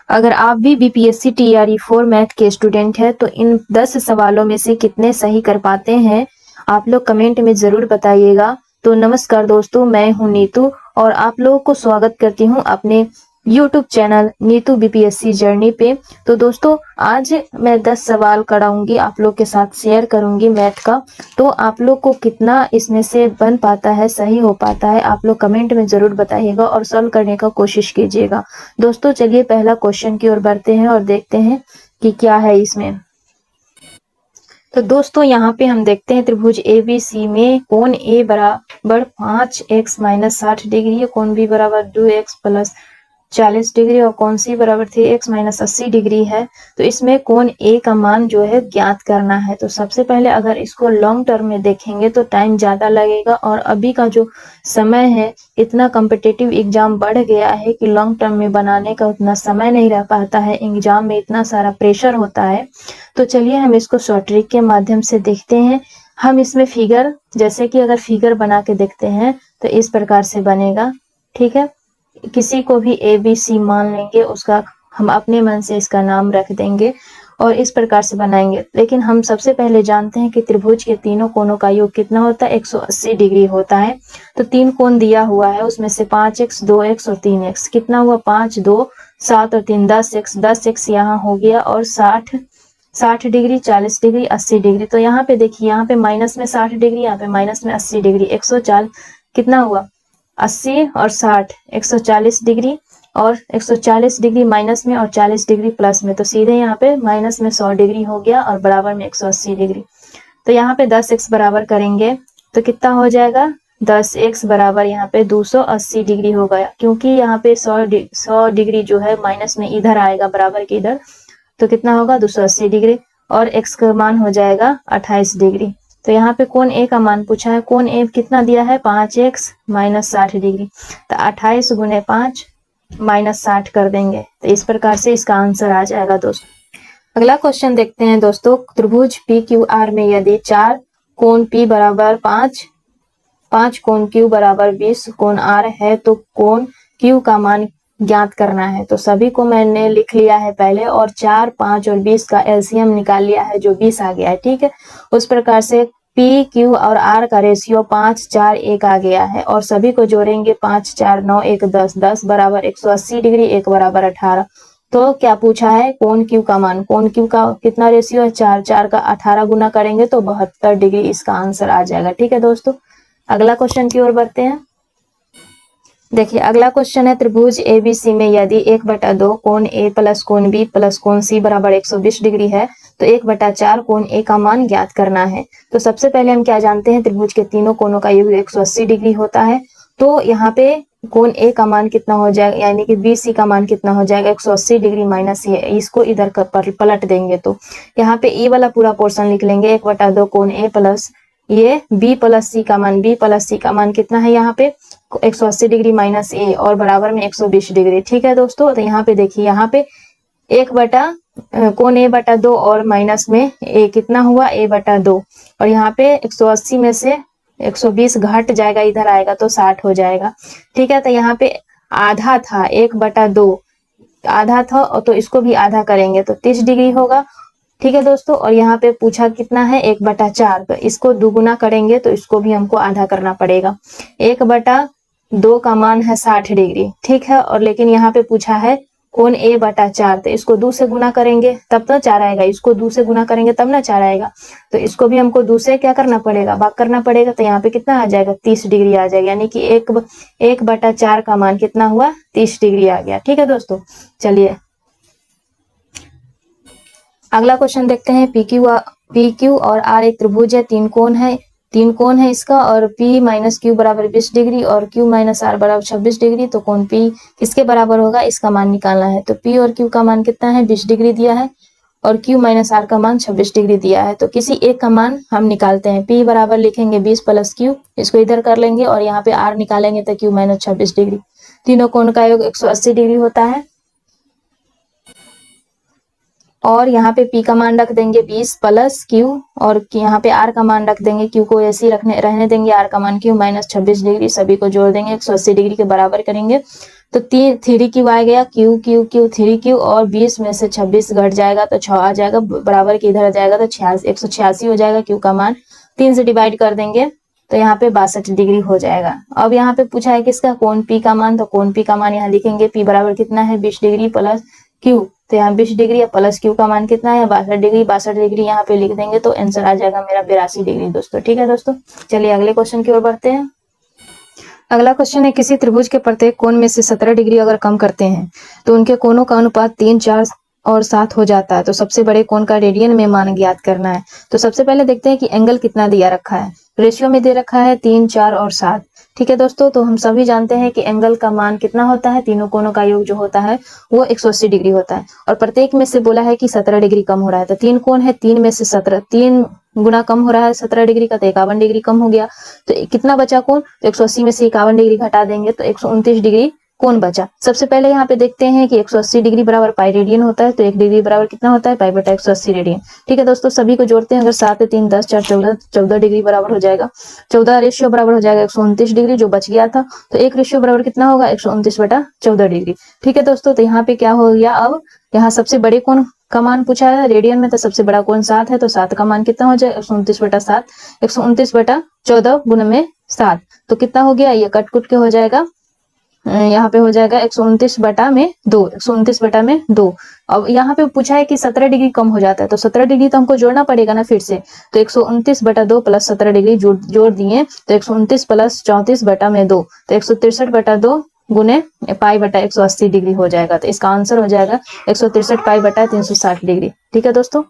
अगर आप भी बीपीएससी टीआरई 4 मैथ के स्टूडेंट हैं तो इन 10 सवालों में से कितने सही कर पाते हैं आप लोग कमेंट में जरूर बताइएगा। तो नमस्कार दोस्तों, मैं हूं नीतू और आप लोगों को स्वागत करती हूं अपने YouTube channel Neetu BPSC journey पे। तो दोस्तों आज मैं 10 सवाल कराऊंगी, आप लोग के साथ शेयर करूंगी मैथ का। तो आप लोग को कितना इसमें से बन पाता है, सही हो पाता है, आप लोग कमेंट में जरूर बताइएगा और सॉल्व करने का कोशिश कीजिएगा। दोस्तों चलिए पहला क्वेश्चन की ओर बढ़ते हैं और देखते हैं कि क्या है इसमें। तो दोस्तों यहाँ पे हम देखते हैं त्रिभुज ABC में कोण A बराबर 5x माइनस 60 डिग्री है, कोण B बराबर 2x प्लस 40 डिग्री और कोण C बराबर 3x माइनस 80 डिग्री है। तो इसमें कोण A का मान जो है ज्ञात करना है। तो सबसे पहले अगर इसको लॉन्ग टर्म में देखेंगे तो टाइम ज्यादा लगेगा और अभी का जो समय है इतना कॉम्पिटिटिव एग्जाम बढ़ गया है कि लॉन्ग टर्म में बनाने का उतना समय नहीं रह पाता है, एग्जाम में इतना सारा प्रेशर होता है। तो चलिए हम इसको शॉर्ट ट्रिक के माध्यम से देखते हैं। हम इसमें फिगर, जैसे कि अगर फिगर बना के देखते हैं तो इस प्रकार से बनेगा। ठीक है, किसी को भी ABC मान लेंगे, उसका हम अपने मन से इसका नाम रख देंगे और इस प्रकार से बनाएंगे। लेकिन हम सबसे पहले जानते हैं कि त्रिभुज के तीनों कोणों का योग कितना होता है, 180 डिग्री होता है। तो तीन कोण दिया हुआ है, उसमें से 5x 2x और 3x कितना हुआ, 5 2 7 और 3 10x, 10x यहाँ हो गया और 60 डिग्री 40 डिग्री 80 डिग्री। तो यहाँ पे देखिए, यहाँ पे माइनस में 60 डिग्री, यहाँ पे माइनस में 80 डिग्री, 140 कितना हुआ 80 और 60 140 डिग्री और 140 डिग्री माइनस में और 40 डिग्री प्लस में। तो सीधे यहाँ पे माइनस में 100 डिग्री हो गया और बराबर में 180 डिग्री। तो यहाँ पे 10x बराबर करेंगे तो कितना हो जाएगा, 10x बराबर यहाँ पे 280 डिग्री हो गया, क्योंकि यहाँ पे 100 डिग्री जो है माइनस में इधर आएगा बराबर के इधर। तो कितना होगा 280 डिग्री और x का मान हो जाएगा 28 डिग्री। तो यहाँ पे कोण A का मान पूछा है, कोण A कितना दिया है 5x माइनस 60 डिग्री। तो 28 गुने 5 माइनस 60 कर देंगे, तो इस प्रकार से इसका आंसर आ जाएगा दोस्तों। अगला क्वेश्चन देखते हैं दोस्तों। त्रिभुज PQR में यदि 4 कोण P बराबर 5 कोण Q बराबर 20 कोण R है तो कोण Q का मान ज्ञात करना है। तो सभी को मैंने लिख लिया है पहले और 4 5 और 20 का एलसीएम निकाल लिया है जो 20 आ गया है। ठीक है, उस प्रकार से P Q और R का रेशियो 5 4 1 आ गया है और सभी को जोड़ेंगे 5 4 9 1 10, 10 बराबर 180 डिग्री, 1 बराबर 18। तो क्या पूछा है, कोण Q का मान, कोण Q का कितना रेशियो है 4, 4 का 18 गुना करेंगे तो 72 डिग्री इसका आंसर आ जाएगा। ठीक है दोस्तों, अगला क्वेश्चन की ओर बढ़ते हैं। देखिए अगला क्वेश्चन है त्रिभुज ABC में यदि 1/2 कोण A प्लस कोण B प्लस कोण C बराबर 120 डिग्री है तो 1/4 कोण A का मान ज्ञात करना है। तो सबसे पहले हम क्या जानते हैं, त्रिभुज के तीनों कोणों का योग 180 डिग्री होता है। तो यहाँ पे कोण A का मान कितना हो जाएगा, यानी कि BC का मान कितना हो जाएगा 180 डिग्री माइनस ये, इसको इधर पलट देंगे तो यहाँ पे E वाला पूरा पोर्शन लिख लेंगे, 1/2 कोण A प्लस ये B प्लस C का मान, B प्लस C का मान कितना है यहाँ पे 180 डिग्री माइनस A और बराबर में 120 डिग्री। ठीक है दोस्तों, तो यहाँ पे देखिए, यहाँ पे कोण A/2 और माइनस में A कितना हुआ A/2 और यहाँ पे 180 में से 120 घट जाएगा, इधर आएगा तो 60 हो जाएगा। ठीक है, तो यहाँ पे आधा था 1/2 आधा था और तो इसको भी आधा करेंगे तो 30 डिग्री होगा। ठीक है दोस्तों, और यहाँ पे पूछा कितना है 1/4, तो इसको दुगुना करेंगे तो इसको भी हमको आधा करना पड़ेगा। 1/2 का मान है 60 डिग्री। ठीक है, और लेकिन यहाँ पे पूछा है कोण A/4, तो इसको 2 से गुना करेंगे तब तो 4 आएगा, इसको 2 से गुना करेंगे तब ना 4 आएगा। तो इसको भी हमको 2 से क्या करना पड़ेगा, भाग करना पड़ेगा। तो यहाँ पे कितना आ जाएगा 30 डिग्री आ जाएगा, यानी कि 1/4 का मान कितना हुआ 30 डिग्री आ गया। ठीक है दोस्तों, चलिए अगला क्वेश्चन देखते हैं। PQ और R एक त्रिभुज है, तीन कोण है इसका और P माइनस Q बराबर 20 डिग्री और Q माइनस R बराबर 26 डिग्री। तो कोण P किसके बराबर होगा, इसका मान निकालना है। तो P और Q का मान कितना है 20 डिग्री दिया है और Q माइनस R का मान 26 डिग्री दिया है। तो किसी एक का मान हम निकालते हैं। P बराबर लिखेंगे 20 प्लस Q, इसको इधर कर लेंगे और यहाँ पे R निकालेंगे तो Q माइनस 26 डिग्री। तीनों कोण का योग 180 डिग्री होता है और यहाँ पे P का मान रख देंगे 20 प्लस Q, और यहाँ पे R का मान रख देंगे, Q को ऐसे ही रहने देंगे, R का मान Q माइनस 26 डिग्री, सभी को जोड़ देंगे 180 डिग्री के बराबर करेंगे। तो 3Q आ गया, Q Q Q 3Q, और 20 में से 26 घट जाएगा तो 6 आ जाएगा, बराबर के इधर आ जाएगा तो 186 हो जाएगा। Q का मान 3 से डिवाइड कर देंगे तो यहाँ पे 62 डिग्री हो जाएगा। अब यहाँ पे पूछा है किसका, कोण P का मान, तो कोण P का मान यहाँ लिखेंगे, P बराबर कितना है 20 डिग्री प्लस Q, तो यहाँ 20 डिग्री प्लस Q का मान कितना है 62 डिग्री, 62 डिग्री यहाँ पे लिख देंगे तो आंसर आ जाएगा मेरा 82 डिग्री दोस्तों। ठीक है दोस्तों, चलिए अगले क्वेश्चन की ओर बढ़ते हैं। अगला क्वेश्चन है, किसी त्रिभुज के प्रत्येक कोण में से 17 डिग्री अगर कम करते हैं तो उनके कोणों का अनुपात 3, 4 और 7 हो जाता है, तो सबसे बड़े कोण का रेडियन में मान ज्ञात करना है। तो सबसे पहले देखते हैं कि एंगल कितना दिया रखा है। रेशियो में दे रखा है 3, 4 और 7। ठीक है दोस्तों, तो हम सभी जानते हैं कि एंगल का मान कितना होता है, तीनों कोणों का योग जो होता है वो 180 डिग्री होता है, और प्रत्येक में से बोला है कि 17 डिग्री कम हो रहा है। तो 3 कोण है, 3 में से 17, 3 गुना कम हो रहा है 17 डिग्री का, तो 51 डिग्री कम हो गया। तो कितना बचा कोण, तो 180 में से 51 डिग्री घटा देंगे तो 129 डिग्री कोण बचा। सबसे पहले यहाँ पे देखते हैं कि 180 डिग्री बराबर पाई रेडियन होता है, तो 1 डिग्री बराबर कितना होता है पाई बटा 180 रेडियन। ठीक है दोस्तों, सभी को जोड़ते हैं, अगर 7 3 10 4 14, 14 डिग्री बराबर हो जाएगा। 14 रेशियो बराबर हो जाएगा 129 डिग्री जो बच गया था, तो 1 रेशियो बराबर कितना होगा 129 बटा 14 डिग्री। ठीक है दोस्तों, तो यहाँ पे क्या हो गया, अब यहाँ सबसे बड़े कोण का मान पूछा है रेडियन में, तो सबसे बड़ा कोण 7 है, तो 7 का मान कितना हो जाए 129 बटा 7, 129 बटा 14 गुण में 7, तो कितना हो गया, ये कट कुट के हो जाएगा, यहाँ पे हो जाएगा 129 बटा में 2, 129 बटा में 2। अब यहाँ पे पूछा है कि 17 डिग्री कम हो जाता है, तो 17 डिग्री तो हमको जोड़ना पड़ेगा ना फिर से, तो 129 बटा 2 प्लस 17 डिग्री जोड़ दिए तो 129 प्लस 34 बटा में 2, तो 163 बटा 2 गुने पाई बटा 180 डिग्री हो जाएगा। तो इसका आंसर हो जाएगा 163 पाई बटा 360 डिग्री। ठीक है दोस्तों।